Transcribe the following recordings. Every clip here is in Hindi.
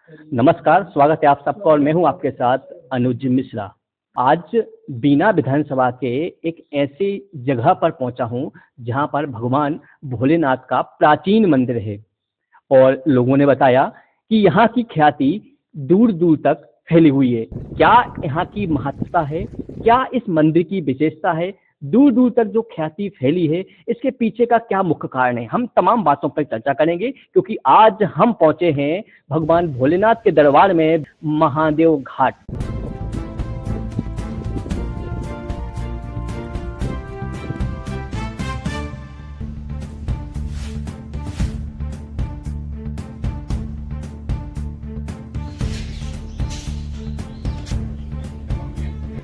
नमस्कार, स्वागत है आप सबका और मैं हूं आपके साथ अनुज मिश्रा। आज बीना विधानसभा के एक ऐसी जगह पर पहुंचा हूं जहां पर भगवान भोलेनाथ का प्राचीन मंदिर है और लोगों ने बताया कि यहां की ख्याति दूर दूर तक फैली हुई है। क्या यहाँ की महत्ता है, क्या इस मंदिर की विशेषता है, दूर दूर तक जो ख्याति फैली है इसके पीछे का क्या मुख्य कारण है, हम तमाम बातों पर चर्चा करेंगे क्योंकि आज हम पहुंचे हैं भगवान भोलेनाथ के दरबार में महादेव घाट।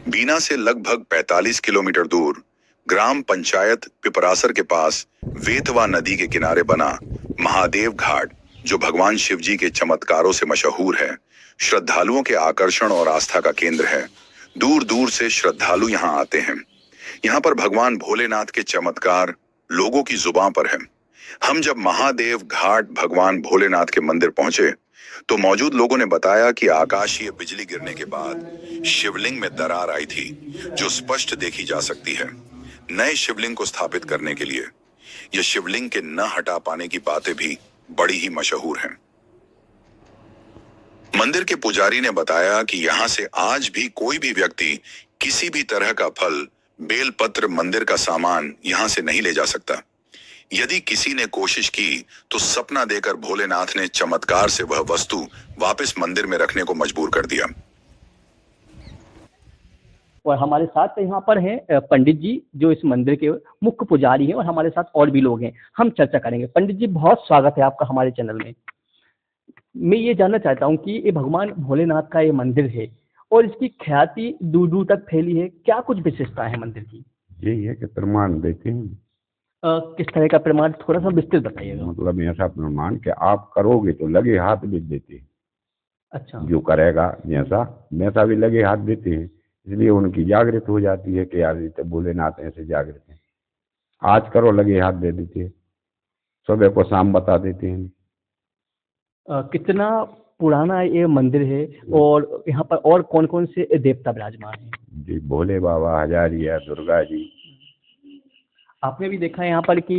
बीना से लगभग 45 किलोमीटर दूर ग्राम पंचायत पिपरासर के पास वेतवा नदी के किनारे बना महादेव घाट, जो भगवान शिव जी के चमत्कारों से मशहूर है, श्रद्धालुओं के आकर्षण और आस्था का केंद्र है। दूर दूर से श्रद्धालु यहाँ आते हैं। यहाँ पर भगवान भोलेनाथ के चमत्कार लोगों की जुबान पर है। हम जब महादेव घाट भगवान भोलेनाथ के मंदिर पहुंचे तो मौजूद लोगों ने बताया कि आकाशीय बिजली गिरने के बाद शिवलिंग में दरार आई थी, जो स्पष्ट देखी जा सकती है। नए शिवलिंग को स्थापित करने के लिए यह शिवलिंग के न हटा पाने की बातें भी बड़ी ही मशहूर हैं। मंदिर के पुजारी ने बताया कि यहाँ से आज भी कोई भी व्यक्ति किसी भी तरह का फल, बेलपत्र, मंदिर का सामान यहाँ से नहीं ले जा सकता। यदि किसी ने कोशिश की तो सपना देकर भोलेनाथ ने चमत्कार से वह वस्तु वापस मंदिर में रखने को मजबूर कर दिया। और हमारे साथ यहाँ पर हैं पंडित जी, जो इस मंदिर के मुख्य पुजारी हैं, और हमारे साथ और भी लोग हैं। हम चर्चा करेंगे। पंडित जी, बहुत स्वागत है आपका हमारे चैनल में। मैं ये जानना चाहता हूँ कि ये भगवान भोलेनाथ का ये मंदिर है और इसकी ख्याति दूर दूर तक फैली है, क्या कुछ विशेषता है मंदिर की? यही है कि प्रमाण देते हैं। किस तरह का प्रमाण, थोड़ा सा विस्तृत बताइएगा। मतलब ऐसा प्रमाण कि आप करोगे तो लगे हाथ भी देते हैं। अच्छा। जो करेगा जैसा वैसा भी लगे हाथ देते हैं। इसलिए उनकी जागृत हो जाती है कि यार ये तो भोलेनाथ ऐसे जागृत हैं। आज करो लगे हाथ दे देते हैं, सुबह को शाम बता देते हैं। कितना पुराना ये मंदिर है और यहाँ पर और कौन कौन से देवता विराजमान हैं? जी, भोले बाबा, हजारिया, दुर्गा जी। आपने भी देखा है यहाँ पर कि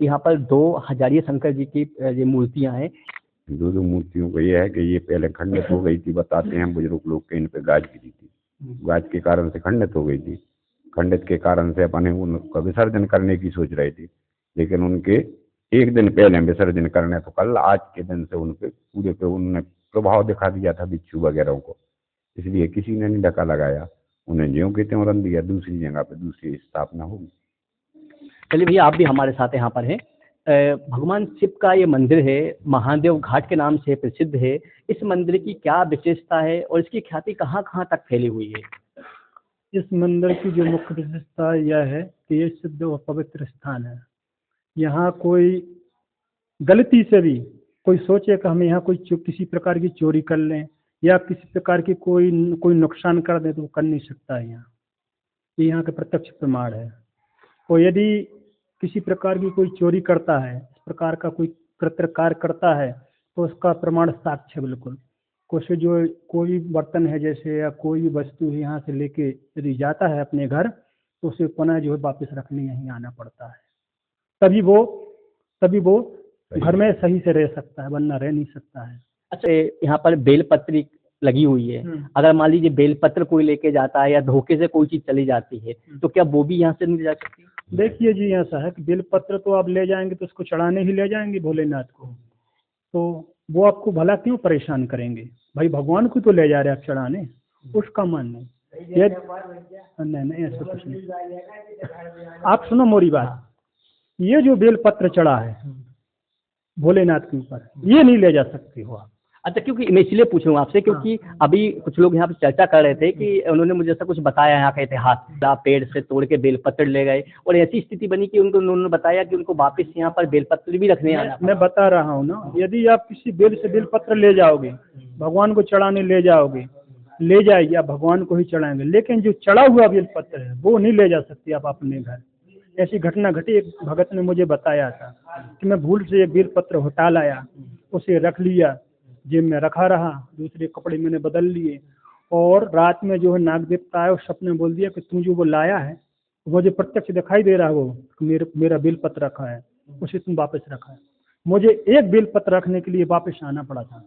यहाँ पर 2 हजारिया शंकर जी की ये मूर्तियाँ हैं। दो मूर्तियों को ये है कि ये पहले खंडित हो गई थी, बताते हैं बुजुर्ग लोग के इन पे गाज गिरी थी, गाज के कारण से खंडित हो गई थी। खंडित के कारण से अपने उनका विसर्जन करने की सोच रही थी, लेकिन उनके एक दिन पहले विसर्जन करने, तो कल आज के दिन से उनके पूरे पे उन्होंने प्रभाव दिखा दिया था बिच्छू वगैरह को। इसलिए किसी ने नहीं ढका लगाया, उन्हें ज्यों के त्यों रन दिया, दूसरी जगह पे दूसरी स्थापना होगी। चलिए भैया, आप भी हमारे साथ यहाँ पर हैं। भगवान शिव का ये मंदिर है, महादेव घाट के नाम से प्रसिद्ध है। इस मंदिर की क्या विशेषता है और इसकी ख्याति कहाँ कहाँ तक फैली हुई है? इस मंदिर की जो मुख्य विशेषता यह है कि ये शुद्ध और पवित्र स्थान है। यहाँ कोई गलती से भी कोई सोचे कि हम यहाँ कोई किसी प्रकार की चोरी कर लें या किसी प्रकार की कोई नुकसान कर दे तो वो कर नहीं सकता है। ये यहाँ के प्रत्यक्ष प्रमाण है। और यदि किसी प्रकार की कोई चोरी करता है, इस प्रकार का कोई कृत्य कार्य करता है, तो उसका प्रमाण साक्ष्य बिल्कुल कोई बर्तन है जैसे या कोई वस्तु है यहाँ से लेके यदि जाता है अपने घर, तो उसे पुनः जो है वापस रखने यहीं आना पड़ता है। तभी वो घर में सही से रह सकता है, वरना रह नहीं सकता है। अच्छा, यहाँ पर बेलपत्री लगी हुई है। अगर मान लीजिए बेलपत्र कोई लेके जाता है या धोखे से कोई चीज चली जाती है तो क्या वो भी यहाँ से नहीं जा सकती? देखिए जी, ऐसा है कि बेलपत्र तो आप ले जाएंगे तो उसको चढ़ाने ही ले जाएंगे भोलेनाथ को, तो वो आपको भला क्यों परेशान करेंगे? भाई भगवान को तो ले जा रहे आप चढ़ाने, उसका मन नहीं। नहीं, ऐसा कुछ नहीं। आप सुनो मोरी बात, ये जो बेलपत्र चढ़ा है भोलेनाथ के ऊपर, ये नहीं ले जा सकते हो आप। अच्छा, क्योंकि मैं इसलिए पूछ रहा हूँ आपसे क्योंकि अभी कुछ लोग यहाँ पे चर्चा कर रहे थे कि उन्होंने मुझे ऐसा कुछ बताया यहाँ का इतिहास, पेड़ से तोड़ के बेलपत्र ले गए और ऐसी स्थिति बनी कि उन्होंने बताया कि उनको वापस यहाँ पर बेलपत्र भी रखने आना। मैं बता रहा हूँ ना, यदि आप किसी बेल से बेलपत्र ले जाओगे, भगवान को चढ़ाने ले जाओगे, ले जाएगी, आप भगवान को ही चढ़ाएंगे, लेकिन जो चढ़ा हुआ बेलपत्र है वो नहीं ले जा सकती आप अपने घर। ऐसी घटना घटी, एक भगत ने मुझे बताया था कि मैं भूल से एक बेलपत्र हटा लाया, उसे रख लिया जेब में रखा रहा, दूसरे कपड़े मैंने बदल लिए, और रात में जो है नाग देवता आया और सपने में बोल दिया कि तू जो वो लाया है मुझे प्रत्यक्ष दिखाई दे रहा है, वो मेरा बेलपत्र रखा है, उसे तुम वापस रखा है। मुझे एक बेलपत्र रखने के लिए वापस आना पड़ा था।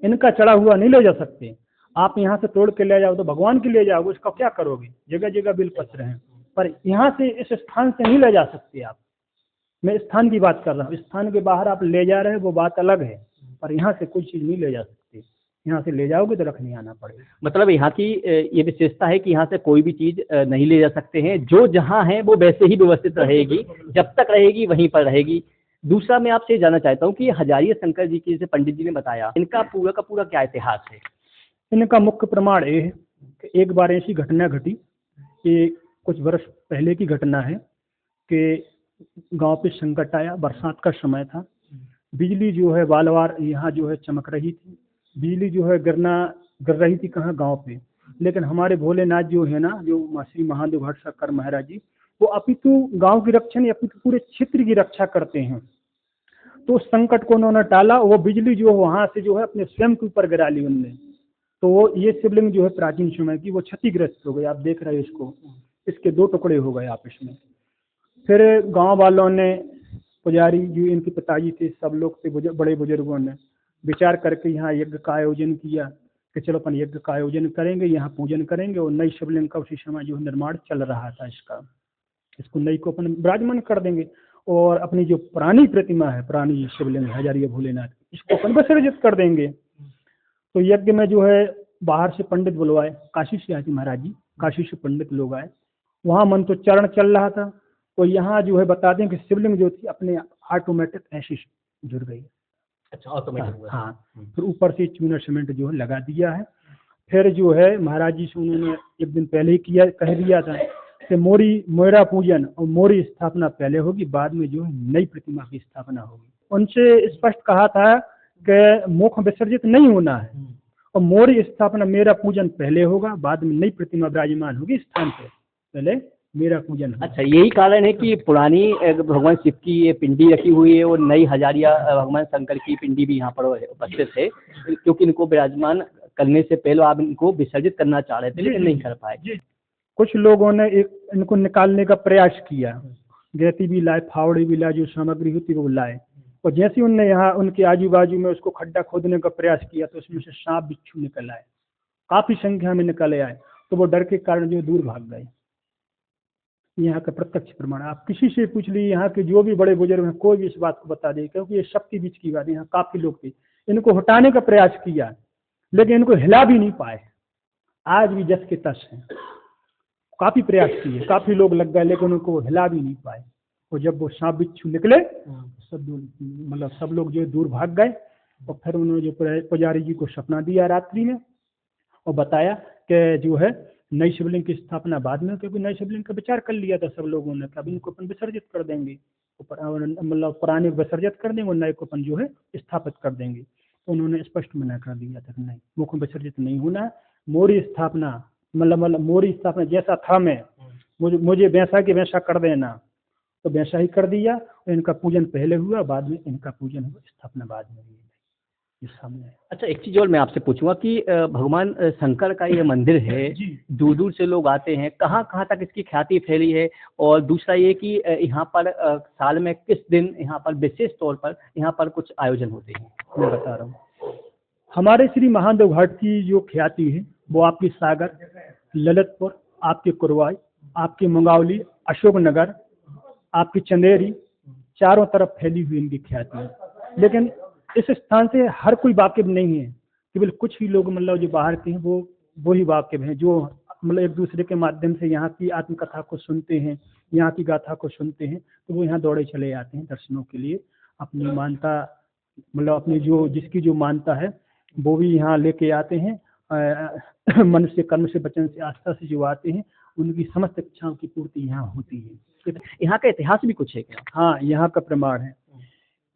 इनका चढ़ा हुआ नहीं ले जा सकते, आप यहाँ से तोड़ के ले जाओ तो भगवान के ले जाओगे, उसका क्या करोगे? जगह जगह बेलपत्र हैं, पर यहाँ से इस स्थान से नहीं ले जा सकते आप। मैं स्थान की बात कर रहा हूँ, स्थान के बाहर आप ले जा रहे हैं वो बात अलग है, पर यहाँ से कोई चीज़ नहीं ले जा सकते। यहाँ से ले जाओगे तो रख नहीं आना पड़ेगा। मतलब यहाँ की ये विशेषता है कि यहाँ से कोई भी चीज नहीं ले जा सकते हैं, जो जहाँ है वो वैसे ही व्यवस्थित रहेगी, जब तक रहेगी वहीं पर रहेगी। दूसरा मैं आपसे जानना चाहता हूँ कि हजारिया शंकर जी की, जैसे पंडित जी ने बताया, इनका पूरा का पूरा क्या इतिहास है? इनका मुख्य प्रमाण ये है कि एक बार ऐसी घटना घटी, ये कुछ वर्ष पहले की घटना है कि गांव पे संकट आया, बरसात का समय था, बिजली जो है बार बार यहाँ जो है चमक रही थी, बिजली जो है गिर रही थी कहाँ, गांव पे। लेकिन हमारे भोलेनाथ जो है ना, जो श्री महादेव घाट शंकर महाराज जी, वो अपितु गांव की रक्षा नहीं, अपितु पूरे क्षेत्र की रक्षा करते हैं। तो उस संकट को उन्होंने टाला, वो बिजली जो है वहां से जो है अपने स्वयं के ऊपर गिरा ली उनने। तो वो ये शिवलिंग जो है प्राचीन समय की वो क्षतिग्रस्त हो गई, आप देख रहे हो इसको, इसके 2 टुकड़े हो गए आपस में। फिर गांव वालों ने, पुजारी जो इनके पिताजी थे, सब लोग थे, बड़े बुजुर्गों ने विचार करके यहाँ यज्ञ का आयोजन किया कि चलो अपन यज्ञ का आयोजन करेंगे, यहाँ पूजन करेंगे। और नई शिवलिंग का उसी समय जो निर्माण चल रहा था इसको नई को अपन विराजमान कर देंगे, और अपनी जो पुरानी प्रतिमा है, पुरानी शिवलिंग हजारिया भोलेनाथ, इसको अपन विसर्जित कर देंगे। तो यज्ञ में जो है बाहर से पंडित बुलवाए, काशी से आए थे महाराज जी, काशी से पंडित लोग आए, वहाँ मंत्रोच्चारण चल रहा था। तो यहाँ जो है बता दें कि शिवलिंग जो थी अपने ऑटोमेटिक ऐसे जुड़ गई। अच्छा, ऑटोमेटिक। हाँ, फिर ऊपर से चूना सीमेंट जो है लगा दिया है। फिर जो है महाराज जी से उन्होंने एक दिन पहले ही कह दिया था कि मोरा पूजन और मोरी स्थापना पहले होगी, बाद में जो है नई प्रतिमा की स्थापना होगी। उनसे स्पष्ट कहा था कि मुख विसर्जित नहीं होना है, और मोरी स्थापना, मेरा पूजन पहले होगा, बाद में नई प्रतिमा विराजमान होगी स्थान पे, पहले मेरा पूजन होगा। अच्छा, यही कारण है कि पुरानी भगवान शिव की ये पिंडी रखी हुई है और नई हजारिया भगवान शंकर की पिंडी भी यहाँ पर उपस्थित है, क्योंकि इनको विराजमान करने से पहले आप इनको विसर्जित करना चाह रहे थे लेकिन नहीं कर पाए। कुछ लोगों ने इनको निकालने का प्रयास किया, गैती भी लाए, फावड़ी भी लाए, जो सामग्री होती वो लाए, और जैसे उनने यहाँ उनके आजू बाजू में उसको खड्डा खोदने का प्रयास किया तो उसमें से सांप बिच्छू निकल आए, काफी संख्या में निकले आए। तो वो डर के कारण जो दूर भाग गए। यहाँ का प्रत्यक्ष प्रमाण, आप किसी से पूछ लीजिए, यहाँ के जो भी बड़े बुजुर्ग हैं, कोई भी इस बात को बता दे, क्योंकि ये सबके बीच की बात है। यहाँ काफी लोग थे, इनको हटाने का प्रयास किया लेकिन इनको हिला भी नहीं पाए, आज भी जस के तस हैं। काफी प्रयास किए, काफी लोग लग गए लेकिन उनको हिला भी नहीं पाए। और जब वो सांप बिच्छू निकले सब लोग जो दूर भाग गए। और फिर उन्होंने जो पुजारी जी को सपना दिया रात्रि में और बताया कि जो है नई शिवलिंग की स्थापना बाद में, क्योंकि नई शिवलिंग का विचार कर लिया था सब लोगों ने, कभी इनको अपन विसर्जित कर देंगे, मतलब पुराने विसर्जित कर देंगे और नए को अपन जो है स्थापित कर देंगे। तो उन्होंने स्पष्ट मना कर दिया था कि नहीं, मुख विसर्जित नहीं होना है। मोरी स्थापना मतलब मोरी स्थापना जैसा था, मैं मुझे वैसा कि वैसा कर देना, तो वैसा ही कर दिया। और इनका पूजन पहले हुआ, बाद में इनका पूजन हुआ, स्थापना बाद में हुई। इस सामने। अच्छा, एक चीज और मैं आपसे पूछूंगा कि भगवान शंकर का ये मंदिर है, दूर दूर से लोग आते हैं, कहाँ कहाँ तक इसकी ख्याति फैली है? और दूसरा ये कि यहाँ पर साल में किस दिन यहाँ पर विशेष तौर पर यहाँ पर कुछ आयोजन होते हैं? मैं बता रहा हूँ, हमारे श्री महादेव घाट की जो ख्याति है वो आपकी सागर, ललितपुर, आपके कुरवाई, आपकी मंगावली, अशोकनगर, आपकी चंदेरी, चारों तरफ फैली हुई इनकी ख्याति है। लेकिन इस स्थान से हर कोई वाकिफ नहीं है, केवल कुछ ही लोग मतलब जो बाहर के हैं वो ही वाकिफ हैं, जो मतलब एक दूसरे के माध्यम से यहाँ की आत्मकथा को सुनते हैं, यहाँ की गाथा को सुनते हैं, तो वो यहाँ दौड़े चले आते हैं दर्शनों के लिए। अपनी मानता मतलब अपनी जो जिसकी जो मानता है वो भी यहाँ लेके आते हैं। मन से, कर्म से, वचन से, आस्था से जो आते हैं उनकी समस्त इच्छाओं की पूर्ति यहाँ होती है। यहाँ का इतिहास भी कुछ है क्या? हाँ, यहाँ का प्रमाण है।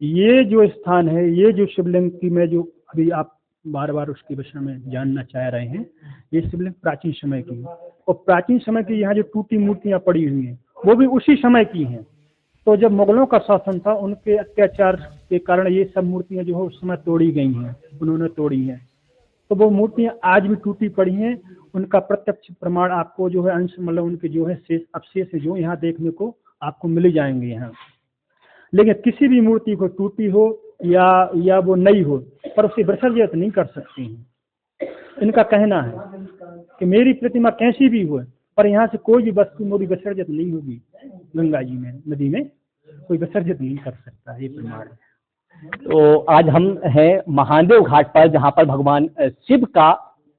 ये जो स्थान है, ये जो शिवलिंग की मैं जो अभी आप बार बार उसके विषय में जानना चाह रहे हैं, ये शिवलिंग प्राचीन समय की है। और प्राचीन समय की यहाँ जो टूटी मूर्तियाँ पड़ी हुई हैं वो भी उसी समय की हैं। तो जब मुगलों का शासन था, उनके अत्याचार के कारण ये सब मूर्तियां जो है उस समय तोड़ी गई हैं, उन्होंने तोड़ी हैं। तो वो मूर्तियां आज भी टूटी पड़ी हैं। उनका प्रत्यक्ष प्रमाण आपको जो है अंश मतलब उनके जो है शेष अवशेष जो यहाँ देखने को आपको मिल जाएंगे यहाँ। लेकिन किसी भी मूर्ति को टूटी हो या वो नई हो, पर उसे विसर्जित नहीं कर सकती हैं। इनका कहना है कि मेरी प्रतिमा कैसी भी हो, पर यहाँ से कोई भी वस्तु मोरी विसर्जित नहीं होगी गंगा जी में, नदी में कोई विसर्जित नहीं कर सकता, ये प्रमाण है। तो आज हम हैं महादेव घाट पर, जहाँ पर भगवान शिव का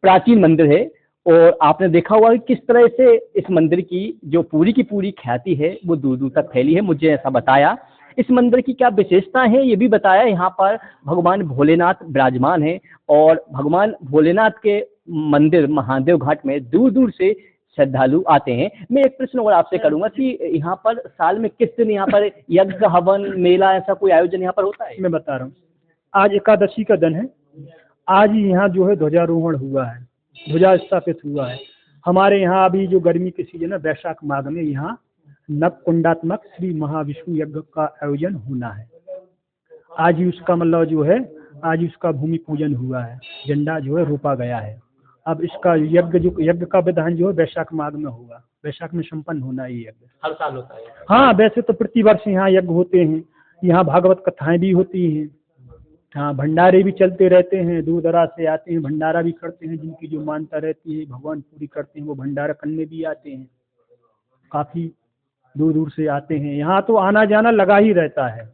प्राचीन मंदिर है। और आपने देखा होगा कि किस तरह से इस मंदिर की जो पूरी की पूरी ख्याति है वो दूर दूर तक फैली है। मुझे ऐसा बताया। इस मंदिर की क्या विशेषता है ये भी बताया। यहाँ पर भगवान भोलेनाथ विराजमान है और भगवान भोलेनाथ के मंदिर महादेव घाट में दूर दूर से श्रद्धालु आते हैं। मैं एक प्रश्न और आपसे करूंगा कि यहाँ पर साल में किस दिन यहाँ पर यज्ञ हवन मेला ऐसा कोई आयोजन यहाँ पर होता है? मैं बता रहा हूँ, आज एकादशी का दिन है। आज ही यहाँ जो है ध्वजारोहण हुआ है, ध्वजा स्थापित हुआ है। हमारे यहाँ अभी जो गर्मी के सीजन है, वैशाख माघ में यहाँ नवकुंडात्मक श्री महाविष्णु यज्ञ का आयोजन होना है। आज ही उसका मतलब जो है, आज ही उसका भूमि पूजन हुआ है, झंडा जो है रोपा गया है। अब इसका यज्ञ का विधान जो है वैशाख माघ में होगा, वैशाख में संपन्न होना ये यज्ञ। हर साल होता है? हाँ, वैसे तो प्रतिवर्ष यहाँ यज्ञ होते हैं, यहाँ भागवत कथाएं भी होती हैं। हाँ, भंडारे भी चलते रहते हैं, दूर दराज से आते हैं, भंडारा भी करते हैं। जिनकी जो मानता रहती है भगवान पूरी करते हैं, वो भंडारा करने भी आते हैं। काफी दूर दूर से आते हैं, यहाँ तो आना जाना लगा ही रहता है।